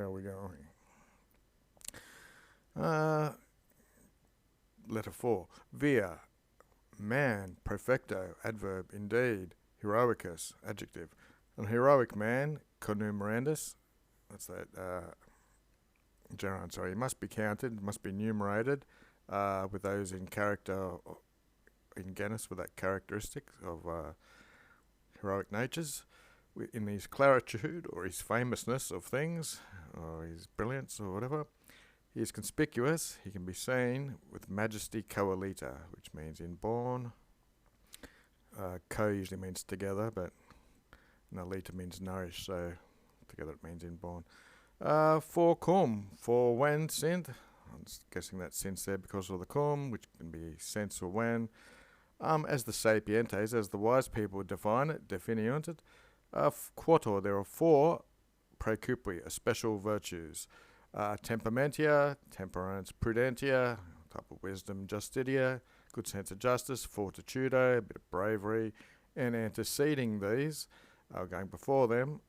Where are we going? Letter 4. Via. Man. Perfecto. Adverb. Indeed. Heroicus. Adjective. An heroic man. Connumerandus. That's that. Gerund. Sorry. He must be counted. Must be numerated. With those in character. In genus. With that characteristic of heroic natures. In his claritude or his famousness of things, or his brilliance or whatever. He is conspicuous. He can be seen with majesty coelita, which means inborn. Co usually means together, but alita means nourished, so together it means inborn. For cum, for when sint. I'm guessing that's since there because of the cum, which can be since or when. As the sapientes, as the wise people define it, definiunt it. Quator, there are 4 praecupui, special virtues. Temperamentia, temperance, prudentia, type of wisdom, justitia, good sense of justice, fortitudo, a bit of bravery, and anteceding these, going before them,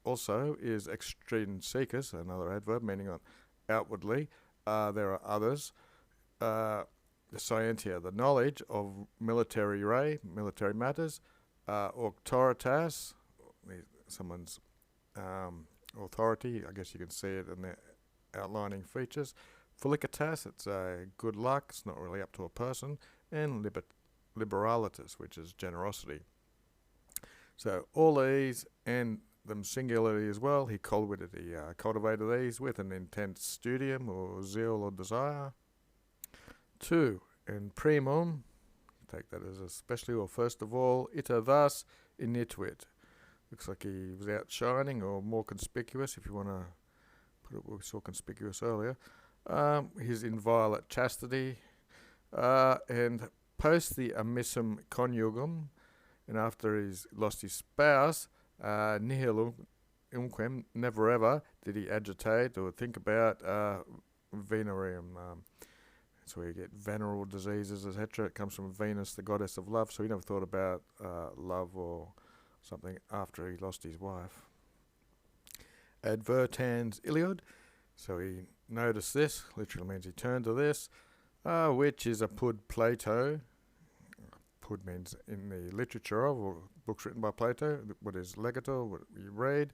also is extrinsecus, another adverb meaning on outwardly. There are others. The scientia, the knowledge of military matters. Auctoritas, someone's authority, I guess you can see it in the outlining features. Felicitas, it's good luck, it's not really up to a person. And liberalitas, which is generosity. So all these, and them singularly as well, he cultivated these with an intense studium or zeal or desire. 2. And primum, take that as especially or first of all, ita thus inituit. Looks like he was outshining or more conspicuous, if you want to put it, we saw conspicuous earlier. His inviolate chastity, and post the amissum conjugum, and after he's lost his spouse, nihil unquem, never ever did he agitate or think about venereum. That's where you get venereal diseases, etc. It comes from Venus, the goddess of love, so he never thought about love or something after he lost his wife. Advertans iliud, so he noticed this, literally means he turned to this, which is a pud Plato. Pud means in the literature of, or books written by Plato, what is legator, what you read.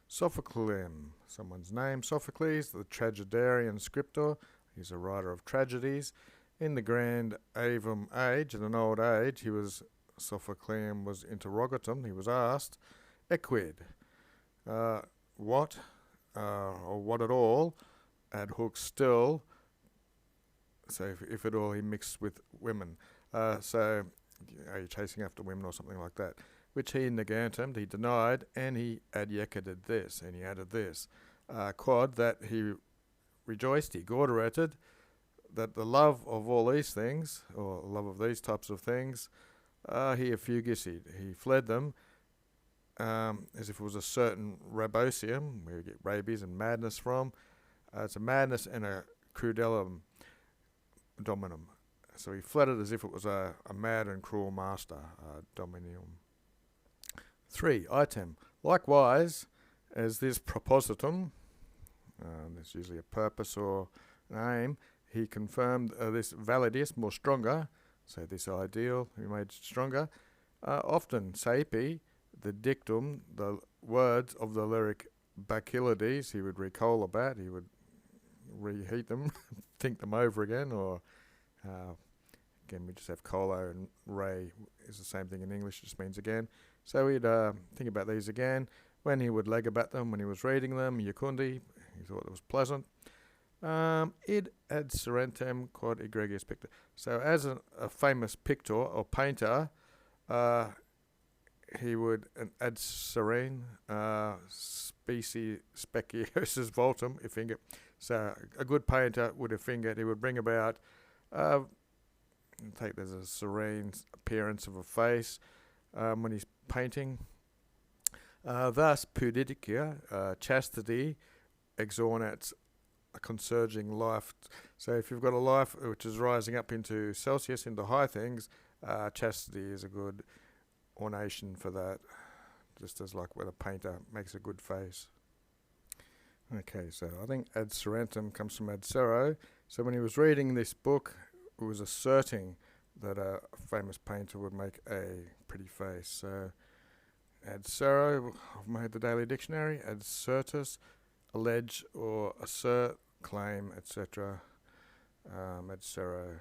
Sophocleum, someone's name. Sophocles, the tragedarian scriptor, he's a writer of tragedies. In the grand avum age, in an old age, Sophocleum was interrogatum, he was asked, equid, what, or what at all, ad hoc still, so if at all he mixed with women. So, are you chasing after women or something like that? Which he negantem, he denied, and he adjeceted this, and he added this. Quod, that he rejoiced, he gauderated, that the love of all these things, or love of these types of things, he effugicied, he fled them, as if it was a certain rabosium, where you get rabies and madness from. It's a madness and a crudellum dominum. So he fled it as if it was a mad and cruel master, dominium. 3. Item. Likewise, as this propositum, there's usually a purpose or an aim, he confirmed this validus, more stronger, so this ideal, he made stronger. Often, saepi, the dictum, the words of the lyric Bacchylides, he would recall about, he would reheat them, think them over again, or again we just have colo and re is the same thing in English, just means again. So he'd think about these again, when he would leg about them, when he was reading them, Jucundi, he thought it was pleasant. Id ad serentem quod egregius pictor. So as a famous pictor or painter, he would ad serene specie speciosus voltum effinget. So a good painter would effinget. He would bring about, take there's a serene appearance of a face when he's painting. Thus pudicia, chastity, exornates a consurging life. So if you've got a life which is rising up into Celsius, into high things, chastity is a good ornation for that, just as like when a painter makes a good face. Okay, so I think ad serentem comes from ad sero. So when he was reading this book, it was asserting that a famous painter would make a pretty face. So ad sero, I've made the Daily Dictionary. Ad certus, allege or assert, claim, etc. Ad sero,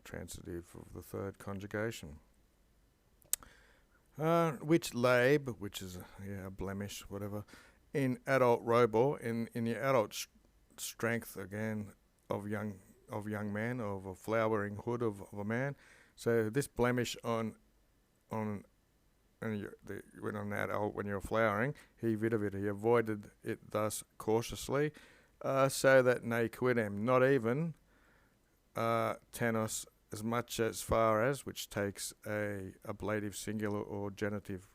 transitive of the third conjugation. Which labe, which is a blemish, whatever, in adult robor, in the adult strength again of young man, of a flowering hood of a man. So this blemish on when an adult, when you're flowering, he avoided it thus cautiously, so that ne quidem, not even tenos, as much as far as, which takes a ablative singular or genitive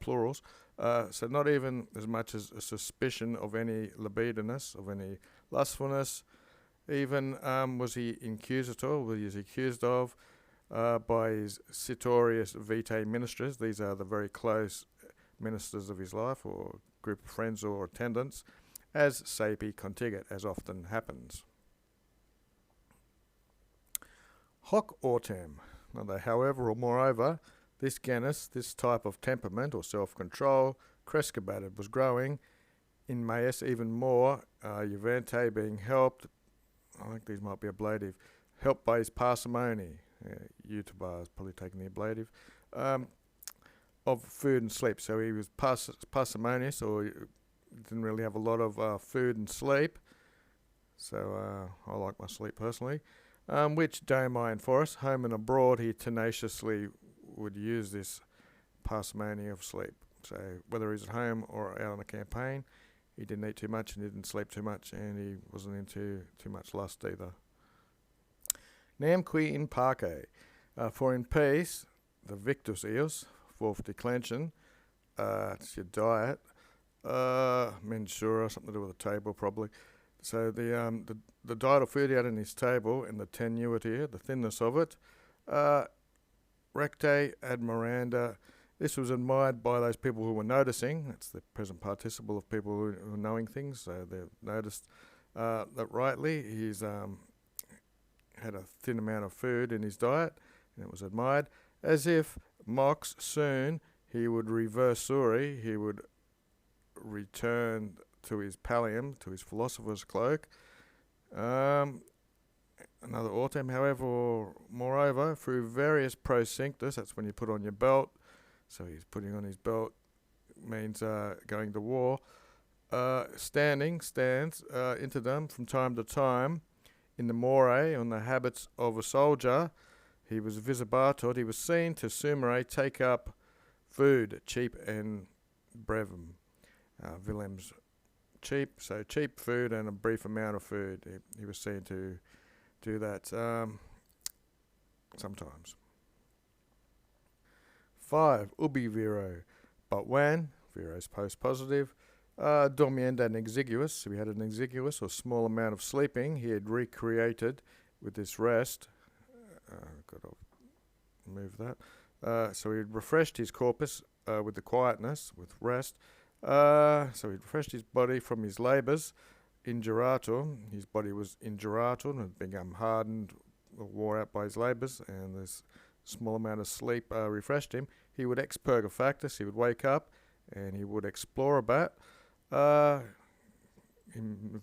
plurals, so not even as much as a suspicion of any libidinous, of any lustfulness, even was he inquisitor, was he accused of by his citorius vitae ministers. These are the very close ministers of his life, or group of friends or attendants, as saepi contigit, as often happens. Hoc autem, however or moreover, this genus, this type of temperament or self-control, crescebated, was growing in Maius even more, Juvente being helped, I think these might be ablative, helped by his parsimony, Eutabar is probably taking the ablative, of food and sleep. So he was parsimonious, or didn't really have a lot of food and sleep. So I like my sleep personally. Which Domine for us, home and abroad, he tenaciously would use this parsimony of sleep. So whether he's at home or out on a campaign, he didn't eat too much and didn't sleep too much, and he wasn't into too much lust either. Nam qui in pace, for in peace, the victus eos, fourth declension, it's your diet, mensura, something to do with the table probably. So the diet of food he had in his table, and the tenuity, the thinness of it, recte admiranda. This was admired by those people who were noticing. That's the present participle of people who are knowing things. So they've noticed that rightly he's had a thin amount of food in his diet, and it was admired. As if mox soon he would reversuri, he would return to his pallium, to his philosopher's cloak. Another autem, however, or moreover, through various prosinctus, that's when you put on your belt. So he's putting on his belt, means going to war. Stands into them from time to time in the more, on the habits of a soldier. He was visibator, he was seen to sumere, take up food, cheap and brevum. Willem's cheap, so cheap food and a brief amount of food. He was seen to do that sometimes. 5. Ubi viro, but when, viro's post-positive, dormienda and exiguous, so he had an exiguous or small amount of sleeping, he had recreated with this rest. Got to move that. So he had refreshed his corpus with the quietness, with rest. So he refreshed his body from his labours, ingeratum. His body was ingeratum, had become hardened, or wore out by his labours, and this small amount of sleep refreshed him. He would expurga factus, he would wake up, and he would explore about.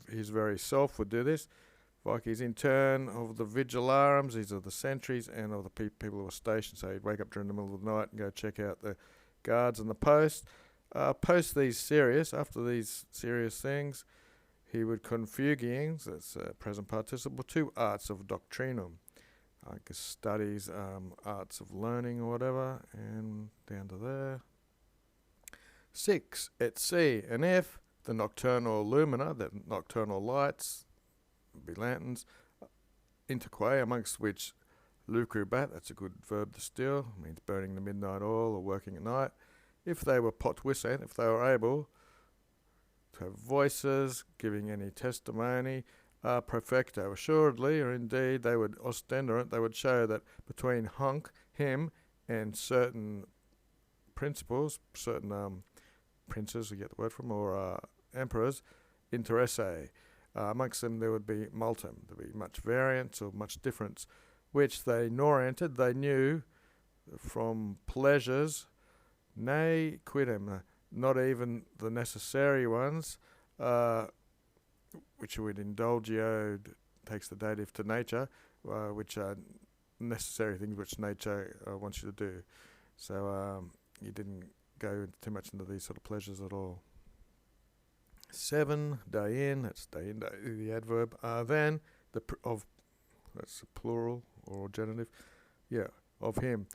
His very self would do this. Like he's in turn of the vigilarums, these are the sentries, and of the people who were stationed. So he'd wake up during the middle of the night and go check out the guards and the post. After these serious things, he would confugiens, that's present participle, 2 arts of doctrinum, like studies, arts of learning or whatever, and down to there. 6. Et si, and if the nocturnal lumina, the nocturnal lights, be lanterns, interque, amongst which lucrubat, that's a good verb to steal, means burning the midnight oil or working at night. If they were potwiscent, if they were able to have voices, giving any testimony, perfecto, assuredly, or indeed they would ostenderant, they would show that between him, and certain principles, certain princes, we get the word from, or emperors, inter esse. Amongst them there would be multum, there would be much variance or much difference, which they norented, they knew from pleasures, nay quidem, not even the necessary ones, which would indulgio, takes the dative to nature, which are necessary things which nature wants you to do. So you didn't go too much into these sort of pleasures at all. 7, dein, that's dein, the adverb. Then, that's a plural or genitive, of him.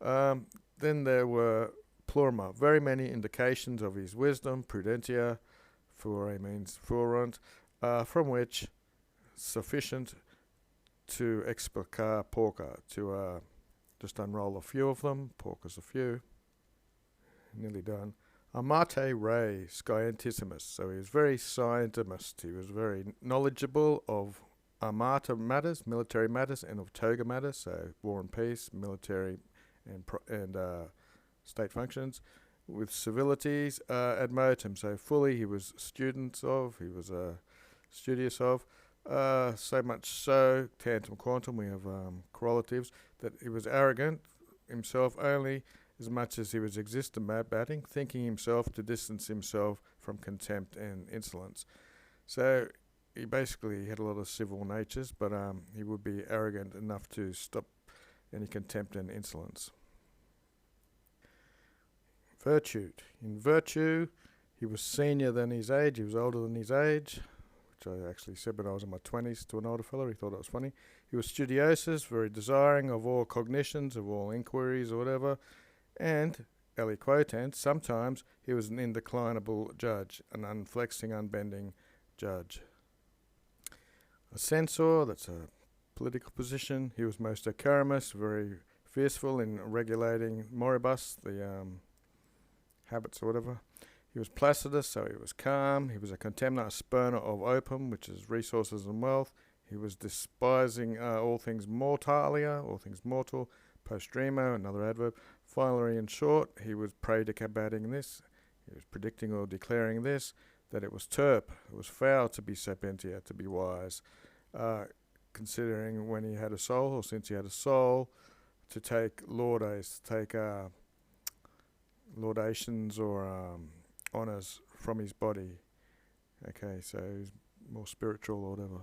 Then there were plurima, very many indications of his wisdom, prudentia, fure means furent, from which sufficient to explicar porca, to just unroll a few of them. Porca's a few. Nearly done. Amate re scientissimus. So he was very scientimist. He was very knowledgeable of armata matters, military matters, and of toga matters, so war and peace, military and state functions, with civilities ad motum. So fully he was studious of, so much so, tantum quantum, we have correlatives, that he was arrogant himself only as much as he was batting, thinking himself to distance himself from contempt and insolence. So he basically had a lot of civil natures, but he would be arrogant enough to stop any contempt and insolence. Virtue. In virtue, he was senior than his age, he was older than his age, which I actually said when I was in my 20s to an older fellow. He thought it was funny. He was studiosus, very desiring of all cognitions, of all inquiries or whatever, and aliquotent, sometimes he was an indeclinable judge, an unflexing, unbending judge. A censor, that's a political position. He was most acarimus, very fierceful in regulating moribus, the habits or whatever. He was placidus, so he was calm. He was a contemner, a spurner of opum, which is resources and wealth. He was despising all things mortalia, all things mortal. Postremo, another adverb. Finally, in short, he was predicating this. He was predicting or declaring this, that it was turp, it was foul to be sapientia, to be wise, considering when he had a soul, or since he had a soul, to take laudes, to take laudations or honours from his body. Okay, so he's more spiritual or whatever.